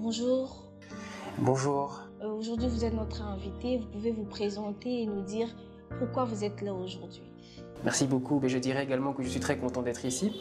Bonjour. Bonjour. Aujourd'hui, vous êtes notre invité. Vous pouvez vous présenter et nous dire pourquoi vous êtes là aujourd'hui. Merci beaucoup. Je dirais également que je suis très content d'être ici.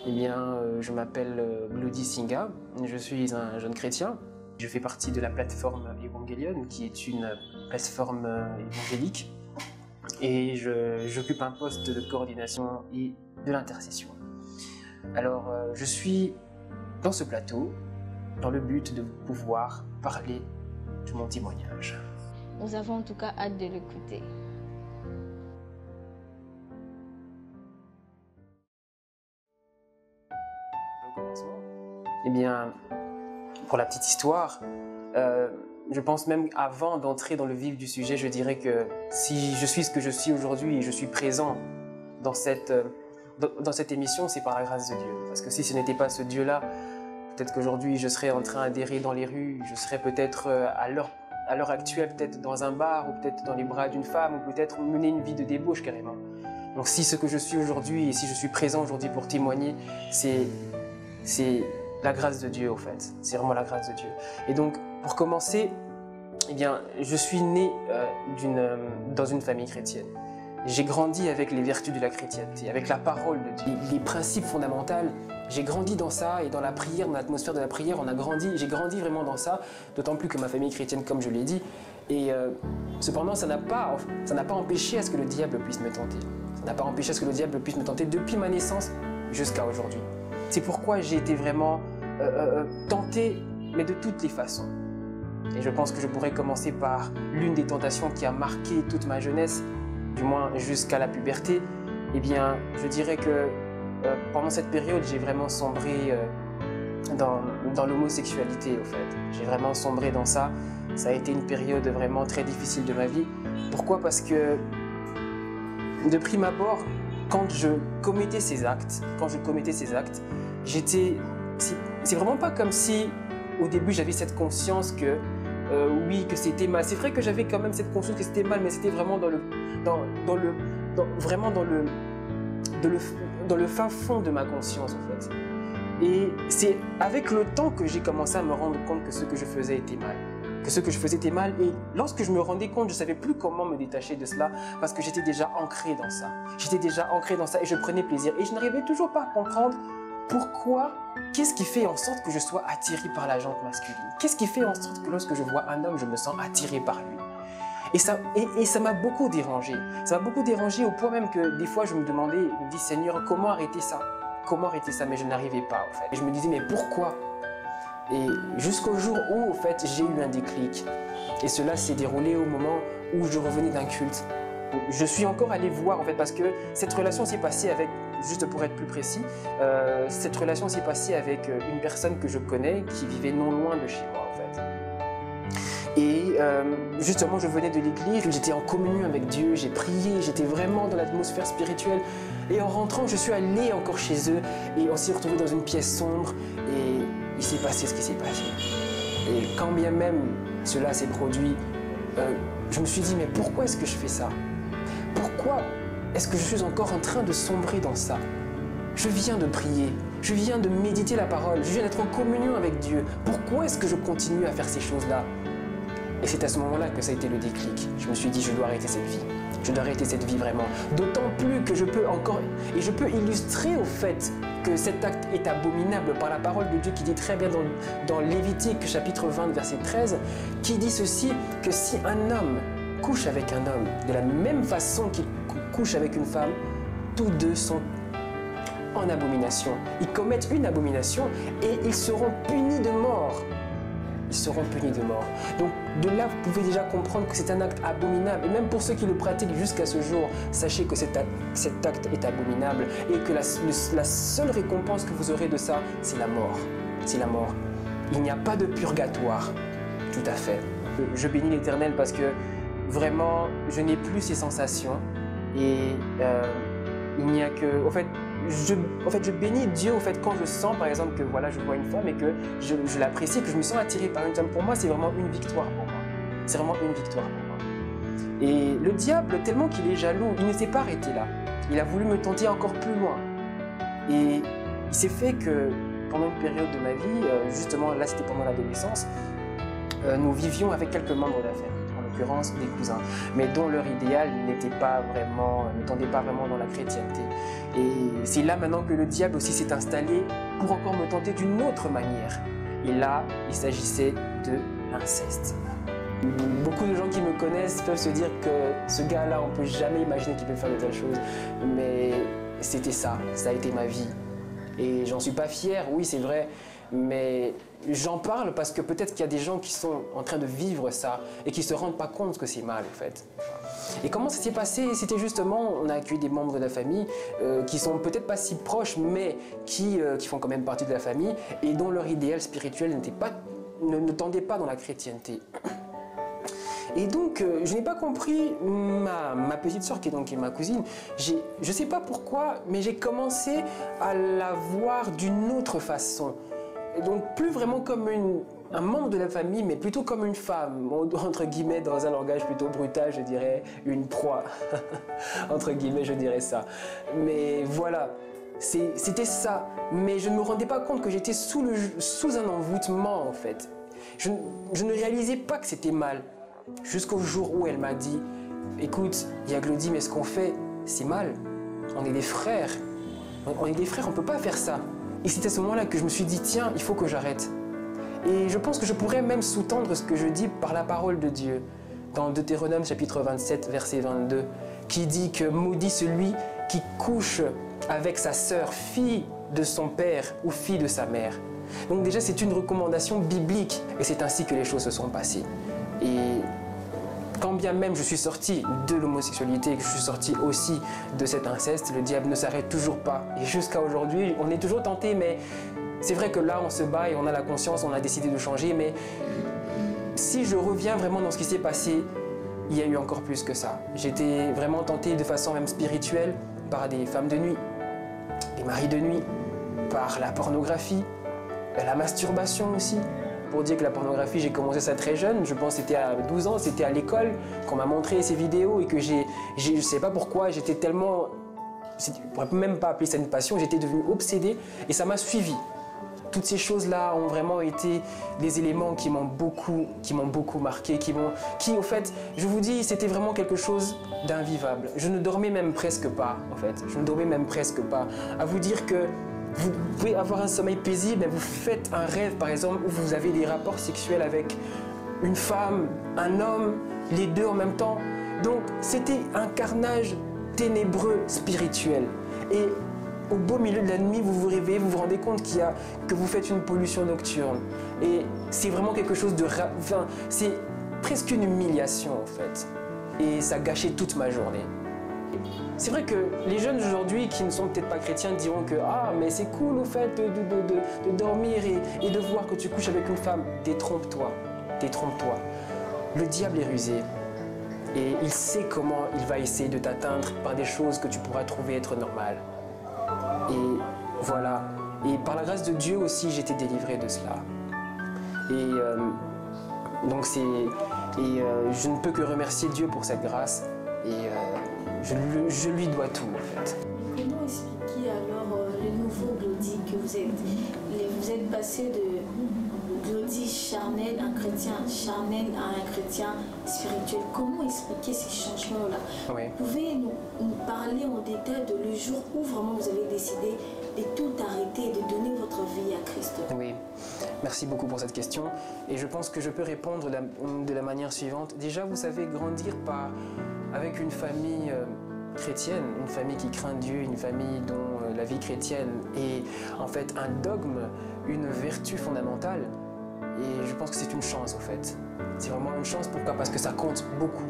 Je m'appelle Glody Singa. Je suis un jeune chrétien. Je fais partie de la plateforme Evangelion, qui est une plateforme évangélique. Et j'occupe un poste de coordination et de l'intercession. Alors, je suis dans ce plateau dans le but de pouvoir parler de mon témoignage. Nous avons en tout cas hâte de l'écouter. Pour la petite histoire, je pense même avant d'entrer dans le vif du sujet, je dirais que si je suis ce que je suis aujourd'hui et je suis présent dans cette émission, c'est par la grâce de Dieu. Parce que si ce n'était pas ce Dieu-là, peut-être qu'aujourd'hui je serais en train d'errer dans les rues, je serais peut-être à l'heure actuelle peut-être dans un bar ou peut-être dans les bras d'une femme ou peut-être mener une vie de débauche carrément. Donc si ce que je suis aujourd'hui et si je suis présent aujourd'hui pour témoigner, c'est la grâce de Dieu au fait. C'est vraiment la grâce de Dieu. Et donc pour commencer, je suis né dans une famille chrétienne. J'ai grandi avec les vertus de la chrétienté, avec la parole de Dieu, les principes fondamentaux. J'ai grandi dans ça et dans la prière, dans l'atmosphère de la prière, j'ai grandi vraiment dans ça, d'autant plus que ma famille est chrétienne, comme je l'ai dit. Et cependant, ça n'a pas empêché à ce que le diable puisse me tenter. Ça n'a pas empêché à ce que le diable puisse me tenter depuis ma naissance jusqu'à aujourd'hui. C'est pourquoi j'ai été vraiment tenté, mais de toutes les façons. Et je pense que je pourrais commencer par l'une des tentations qui a marqué toute ma jeunesse, du moins jusqu'à la puberté. Je dirais que pendant cette période, j'ai vraiment sombré dans l'homosexualité, au fait. J'ai vraiment sombré dans ça. Ça a été une période vraiment très difficile de ma vie. Pourquoi? Parce que, de prime abord, quand je commettais ces actes, c'est vraiment pas comme si, au début, j'avais cette conscience que, oui, que c'était mal. C'est vrai que j'avais quand même cette conscience que c'était mal, mais c'était vraiment dans le fin fond de ma conscience, en fait. Et c'est avec le temps que j'ai commencé à me rendre compte que ce que je faisais était mal. Et lorsque je me rendais compte, je ne savais plus comment me détacher de cela parce que j'étais déjà ancré dans ça. Et je prenais plaisir. Et je n'arrivais toujours pas à comprendre pourquoi, qu'est-ce qui fait en sorte que je sois attiré par la jante masculine? Qu'est-ce qui fait en sorte que lorsque je vois un homme, je me sens attiré par lui? Et ça m'a beaucoup dérangé. Ça m'a beaucoup dérangé au point même que des fois je me demandais, je me dis Seigneur, comment arrêter ça? Mais je n'arrivais pas en fait. Et je me disais mais pourquoi? Et jusqu'au jour où en fait j'ai eu un déclic. Et cela s'est déroulé au moment où je revenais d'un culte. Je suis encore allé voir en fait parce que cette relation s'est passée avec, juste pour être plus précis, cette relation s'est passée avec une personne que je connais qui vivait non loin de chez moi en fait. Et justement, je venais de l'église, j'étais en communion avec Dieu, j'ai prié, j'étais vraiment dans l'atmosphère spirituelle. Et en rentrant, je suis allé encore chez eux et on s'est retrouvé dans une pièce sombre et il s'est passé ce qui s'est passé. Et quand bien même cela s'est produit, je me suis dit, mais pourquoi est-ce que je fais ça? Pourquoi est-ce que je suis encore en train de sombrer dans ça? Je viens de prier, je viens de méditer la parole, je viens d'être en communion avec Dieu. Pourquoi est-ce que je continue à faire ces choses-là? Et c'est à ce moment-là que ça a été le déclic. Je me suis dit, je dois arrêter cette vie. Je dois arrêter cette vie vraiment. D'autant plus que je peux encore, et je peux illustrer au fait que cet acte est abominable par la parole de Dieu qui dit très bien dans Lévitique chapitre 20 verset 13, qui dit ceci, que si un homme couche avec un homme de la même façon qu'il couche avec une femme, tous deux sont en abomination. Ils commettent une abomination et ils seront punis de mort. Donc de là, vous pouvez déjà comprendre que c'est un acte abominable. Et même pour ceux qui le pratiquent jusqu'à ce jour, sachez que cet acte est abominable et que la seule récompense que vous aurez de ça, c'est la mort. C'est la mort. Il n'y a pas de purgatoire. Tout à fait. Je bénis l'Éternel parce que vraiment, je n'ai plus ces sensations. Et il n'y a que... je bénis Dieu quand je sens par exemple que voilà, je vois une femme et que je l'apprécie, que je me sens attiré par une femme. Pour moi, c'est vraiment une victoire pour moi. C'est vraiment une victoire pour moi. Et le diable, tellement qu'il est jaloux, il ne s'est pas arrêté là. Il a voulu me tenter encore plus loin. Et il s'est fait que pendant une période de ma vie, justement là c'était pendant l'adolescence, nous vivions avec quelques membres de la famille, en l'occurrence des cousins, mais dont leur idéal ne tendait pas vraiment dans la chrétienté. Et c'est là maintenant que le diable aussi s'est installé pour encore me tenter d'une autre manière. Et là, il s'agissait de l'inceste. Beaucoup de gens qui me connaissent peuvent se dire que ce gars-là, on ne peut jamais imaginer qu'il peut faire de telles choses. Mais c'était ça a été ma vie. Et j'en suis pas fier, oui c'est vrai, mais j'en parle parce que peut-être qu'il y a des gens qui sont en train de vivre ça et qui ne se rendent pas compte que c'est mal en fait. Et comment ça s'est passé? C'était justement, on a accueilli des membres de la famille qui sont peut-être pas si proches, mais qui font quand même partie de la famille et dont leur idéal spirituel ne tendait pas dans la chrétienté. Et donc, je n'ai pas compris ma petite sœur, qui est ma cousine. Je ne sais pas pourquoi, mais j'ai commencé à la voir d'une autre façon. Et donc, plus vraiment comme un membre de la famille, mais plutôt comme une femme, entre guillemets, dans un langage plutôt brutal, je dirais une proie. Entre guillemets, je dirais ça. Mais voilà, c'était ça. Mais je ne me rendais pas compte que j'étais sous un envoûtement, en fait. Je ne réalisais pas que c'était mal. Jusqu'au jour où elle m'a dit « Écoute, Yaglodi, mais ce qu'on fait, c'est mal. On est des frères. On est des frères, on ne peut pas faire ça. » Et c'est à ce moment-là que je me suis dit « Tiens, il faut que j'arrête. » Et je pense que je pourrais même sous-tendre ce que je dis par la parole de Dieu. Dans Deutéronome chapitre 27, verset 22, qui dit que « Maudit celui qui couche avec sa sœur, fille de son père ou fille de sa mère. » Donc déjà, c'est une recommandation biblique. Et c'est ainsi que les choses se sont passées. Et quand bien même je suis sorti de l'homosexualité et que je suis sorti aussi de cet inceste, le diable ne s'arrête toujours pas. Et jusqu'à aujourd'hui, on est toujours tenté, mais c'est vrai que là, on se bat et on a la conscience, on a décidé de changer. Mais si je reviens vraiment dans ce qui s'est passé, il y a eu encore plus que ça. J'étais vraiment tenté de façon même spirituelle par des femmes de nuit, des maris de nuit, par la pornographie, la masturbation aussi. Pour dire que la pornographie, j'ai commencé ça très jeune, je pense que c'était à 12 ans, c'était à l'école qu'on m'a montré ces vidéos et que je ne sais pas pourquoi, j'étais tellement, je ne pourrais même pas appeler ça une passion, j'étais devenu obsédé et ça m'a suivi. Toutes ces choses-là ont vraiment été des éléments qui m'ont beaucoup marqué, qui au fait, je vous dis, c'était vraiment quelque chose d'invivable. Je ne dormais même presque pas, en fait, je ne dormais même presque pas. À vous dire que vous pouvez avoir un sommeil paisible, mais vous faites un rêve, par exemple, où vous avez des rapports sexuels avec une femme, un homme, les deux en même temps. Donc, c'était un carnage ténébreux spirituel. Et au beau milieu de la nuit, vous vous réveillez, vous vous rendez compte que vous faites une pollution nocturne. Et c'est vraiment quelque chose de... Enfin, c'est presque une humiliation, en fait. Et ça gâchait toute ma journée. C'est vrai que les jeunes aujourd'hui qui ne sont peut-être pas chrétiens diront que « Ah, mais c'est cool au fait de dormir et de voir que tu couches avec une femme. » Détrompe-toi, détrompe-toi. Le diable est rusé et il sait comment il va essayer de t'atteindre par des choses que tu pourras trouver être normales. Et voilà. Et par la grâce de Dieu aussi, j'étais délivré de cela. Et donc je ne peux que remercier Dieu pour cette grâce. Et je lui dois tout, en fait. Comment expliquer alors le nouveau Glody que vous êtes? Vous êtes passé de Glody charnel, un chrétien charnel, à un chrétien spirituel. Comment expliquer ces changements-là? Oui. Vous pouvez nous parler en détail de le jour où vraiment vous avez décidé de tout arrêter et de donner votre vie à Christ? Oui, merci beaucoup pour cette question. Et je pense que je peux répondre de la manière suivante. Déjà, vous savez, grandir avec une famille chrétienne, une famille qui craint Dieu, une famille dont la vie chrétienne est en fait un dogme, une vertu fondamentale. Et je pense que c'est une chance en fait. C'est vraiment une chance, pourquoi? Parce que ça compte beaucoup.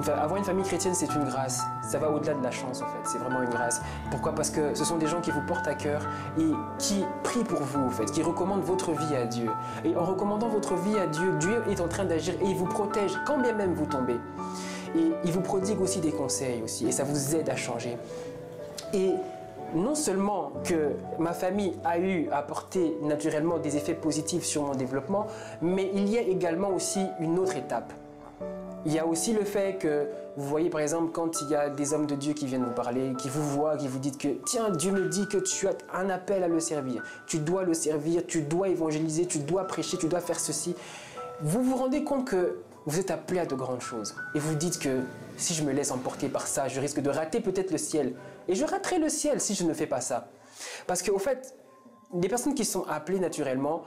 Avoir une famille chrétienne, c'est une grâce. Ça va au-delà de la chance en fait, c'est vraiment une grâce. Pourquoi? Parce que ce sont des gens qui vous portent à cœur et qui prient pour vous en fait, qui recommandent votre vie à Dieu. Et en recommandant votre vie à Dieu, Dieu est en train d'agir et il vous protège quand bien même vous tombez. Et il vous prodigue aussi des conseils aussi, et ça vous aide à changer. Et non seulement que ma famille a apporté naturellement des effets positifs sur mon développement, mais il y a également aussi une autre étape. il y a aussi le fait que, vous voyez par exemple, quand il y a des hommes de Dieu qui viennent vous parler, qui vous voient, qui vous disent que tiens, Dieu me dit que tu as un appel à le servir, tu dois le servir, tu dois évangéliser, tu dois prêcher, tu dois faire ceci. Vous vous rendez compte que vous êtes appelé à de grandes choses. Et vous dites que si je me laisse emporter par ça, je risque de rater peut-être le ciel. Et je raterai le ciel si je ne fais pas ça. Parce qu'au fait, les personnes qui sont appelées naturellement,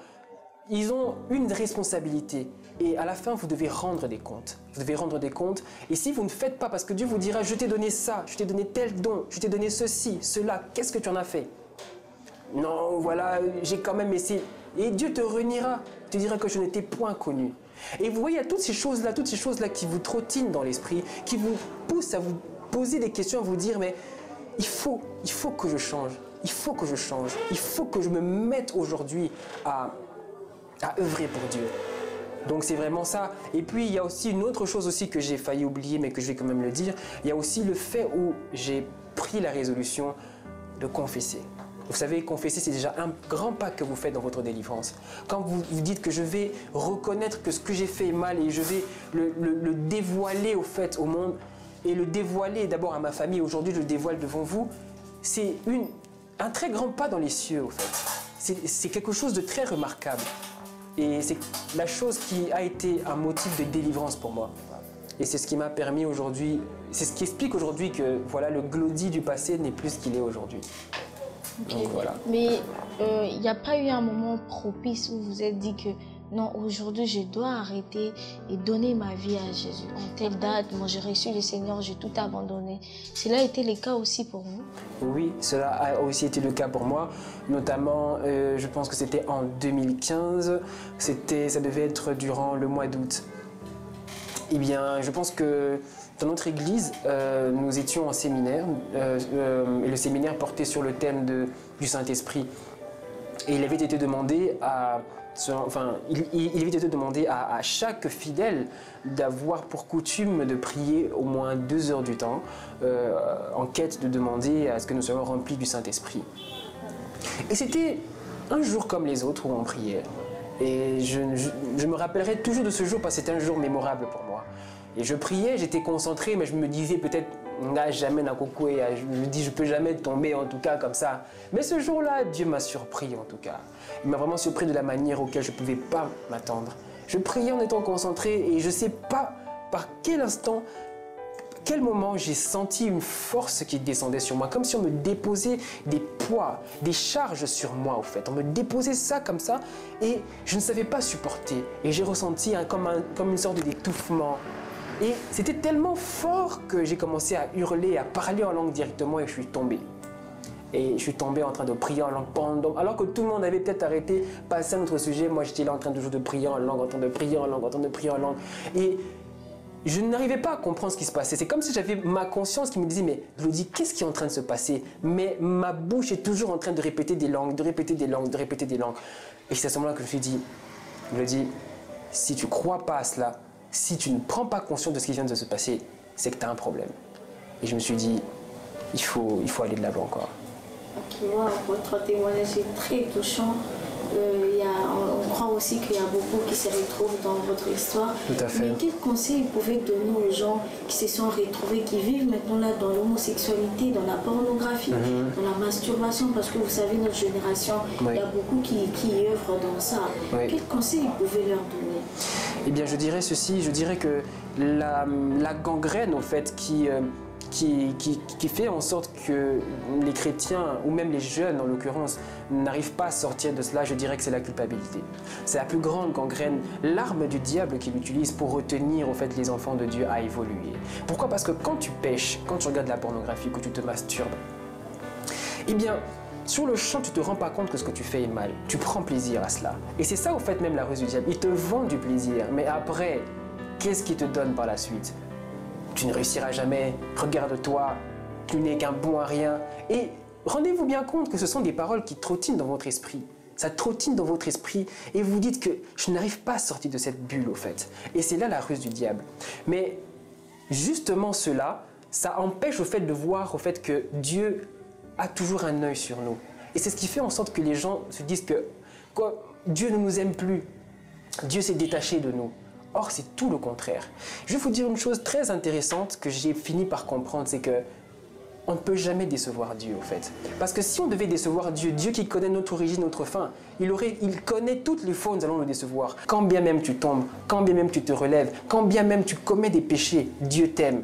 ils ont une responsabilité et à la fin, vous devez rendre des comptes. Vous devez rendre des comptes et si vous ne faites pas, parce que Dieu vous dira, je t'ai donné ça, je t'ai donné tel don, je t'ai donné ceci, cela, qu'est-ce que tu en as fait? Non, voilà, j'ai quand même essayé. Et Dieu te reniera, te dira que je ne t'ai point connu. Et vous voyez, il y a toutes ces choses-là qui vous trottinent dans l'esprit, qui vous poussent à vous poser des questions, à vous dire, mais il faut que je change, il faut que je change, il faut que je me mette aujourd'hui à œuvrer pour Dieu. Donc c'est vraiment ça. Et puis il y a aussi une autre chose aussi que j'ai failli oublier, mais que je vais quand même le dire. Il y a aussi le fait où j'ai pris la résolution de confesser. Vous savez, confesser, c'est déjà un grand pas que vous faites dans votre délivrance. Quand vous dites que je vais reconnaître que ce que j'ai fait est mal et je vais le dévoiler au fait au monde et le dévoiler d'abord à ma famille, aujourd'hui je le dévoile devant vous, c'est un très grand pas dans les cieux au fait. C'est quelque chose de très remarquable. Et c'est la chose qui a été un motif de délivrance pour moi. Et c'est ce qui m'a permis aujourd'hui, c'est ce qui explique aujourd'hui que voilà, le Glody du passé n'est plus ce qu'il est aujourd'hui. Okay. Donc voilà. Mais il n'y a pas eu un moment propice où vous vous êtes dit que non, aujourd'hui je dois arrêter et donner ma vie à Jésus. En telle date, moi j'ai reçu le Seigneur, j'ai tout abandonné. Cela a été le cas aussi pour vous? Oui, cela a aussi été le cas pour moi. Notamment, je pense que c'était en 2015. Ça devait être durant le mois d'août. Eh bien, je pense que dans notre église, nous étions en séminaire. Et le séminaire portait sur le thème du Saint-Esprit. Et il avait été demandé à chaque fidèle d'avoir pour coutume de prier au moins 2 heures du temps en quête de demander à ce que nous soyons remplis du Saint-Esprit. Et c'était un jour comme les autres où on priait. Et je me rappellerai toujours de ce jour parce que c'était un jour mémorable pour moi. Et je priais, j'étais concentré, mais je me disais peut-être jamais d'un coucou et je me dis je peux jamais tomber en tout cas comme ça. Mais ce jour-là, Dieu m'a surpris en tout cas. Il m'a vraiment surpris de la manière auquel je ne pouvais pas m'attendre. Je priais en étant concentré et je ne sais pas par quel instant, quel moment j'ai senti une force qui descendait sur moi, comme si on me déposait des poids, des charges sur moi au fait. On me déposait ça comme ça et je ne savais pas supporter. Et j'ai ressenti comme une sorte d'étouffement. Et c'était tellement fort que j'ai commencé à hurler, à parler en langue directement et je suis tombé. Et je suis tombé en train de prier en langue pendant, alors que tout le monde avait peut-être arrêté, passé à notre sujet. Moi, j'étais là en train de prier en langue, en train de prier en langue, en train de prier en langue. Et je n'arrivais pas à comprendre ce qui se passait. C'est comme si j'avais ma conscience qui me disait, mais Glody, qu'est-ce qui est en train de se passer? Mais ma bouche est toujours en train de répéter des langues, de répéter des langues, de répéter des langues. Et c'est à ce moment-là que je me suis dit, Glody, si tu ne crois pas à cela, si tu ne prends pas conscience de ce qui vient de se passer, c'est que tu as un problème. Et je me suis dit, il faut aller de l'avant encore. Ok, wow, votre témoignage est très touchant. On croit aussi qu'il y a beaucoup qui se retrouvent dans votre histoire. Tout à fait. Mais quels conseils vous pouvez donner aux gens qui se sont retrouvés, qui vivent maintenant là dans l'homosexualité, dans la pornographie, dans la masturbation? Parce que vous savez, notre génération, il y a beaucoup qui œuvrent dans ça. Oui. Quels conseils vous pouvez leur donner? Eh bien, je dirais ceci, je dirais que la gangrène, au fait, qui fait en sorte que les chrétiens, ou même les jeunes en l'occurrence, n'arrivent pas à sortir de cela, je dirais que c'est la culpabilité. C'est la plus grande gangrène, l'arme du diable qu'il utilise pour retenir au fait les enfants de Dieu à évoluer. Pourquoi? Parce que quand tu pêches, quand tu regardes la pornographie, que tu te masturbes, eh bien, sur le champ, tu ne te rends pas compte que ce que tu fais est mal. Tu prends plaisir à cela. Et c'est ça, au fait, même la ruse du diable. Il te vend du plaisir, mais après, qu'est-ce qu'il te donne par la suite? Tu ne réussiras jamais, regarde-toi, tu n'es qu'un bon à rien. Et rendez-vous bien compte que ce sont des paroles qui trottinent dans votre esprit. Ça trottine dans votre esprit et vous dites que je n'arrive pas à sortir de cette bulle au fait. Et c'est là la ruse du diable. Mais justement cela, ça empêche au fait de voir au fait que Dieu a toujours un œil sur nous. Et c'est ce qui fait en sorte que les gens se disent que Dieu ne nous aime plus. Dieu s'est détaché de nous. Or, c'est tout le contraire. Je vais vous dire une chose très intéressante que j'ai fini par comprendre, c'est que on ne peut jamais décevoir Dieu, au fait. Parce que si on devait décevoir Dieu, Dieu qui connaît notre origine, notre fin, il connaît toutes les fois où nous allons le décevoir. Quand bien même tu tombes, quand bien même tu te relèves, quand bien même tu commets des péchés, Dieu t'aime.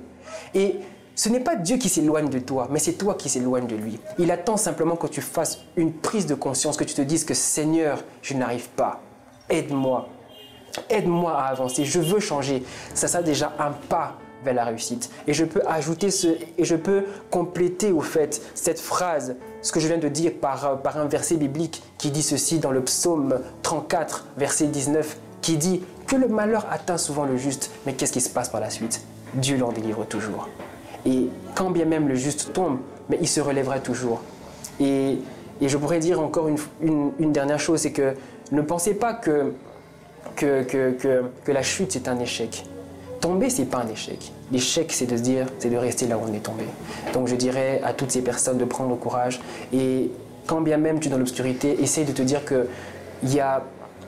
Et ce n'est pas Dieu qui s'éloigne de toi, mais c'est toi qui s'éloigne de lui. Il attend simplement que tu fasses une prise de conscience, que tu te dises que Seigneur, je n'arrive pas. Aide-moi. Aide-moi à avancer. Je veux changer. Ça sera déjà un pas vers la réussite. Et je peux ajouter et je peux compléter au fait cette phrase, ce que je viens de dire par un verset biblique qui dit ceci dans le psaume 34, verset 19, qui dit que le malheur atteint souvent le juste, mais qu'est-ce qui se passe par la suite? Dieu l'en délivre toujours. Et quand bien même le juste tombe, mais il se relèvera toujours. Et je pourrais dire encore une dernière chose, c'est que ne pensez pas que la chute c'est un échec. Tomber, c'est pas un échec. L'échec, c'est de se dire, c'est de rester là où on est tombé. Donc je dirais à toutes ces personnes de prendre le courage et quand bien même tu es dans l'obscurité, essaye de te dire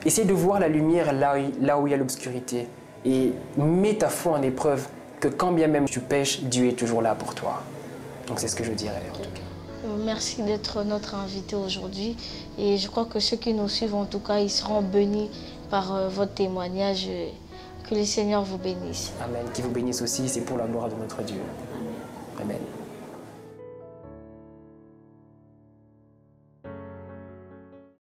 essaye de voir la lumière là où il y a l'obscurité et mets ta foi en épreuve que quand bien même tu pêches, Dieu est toujours là pour toi. Donc c'est ce que je dirais en tout cas. Merci d'être notre invité aujourd'hui et je crois que ceux qui nous suivent en tout cas, ils seront bénis par votre témoignage. Que le Seigneur vous bénisse. Amen. Qu'il vous bénisse aussi, c'est pour la gloire de notre Dieu. Amen.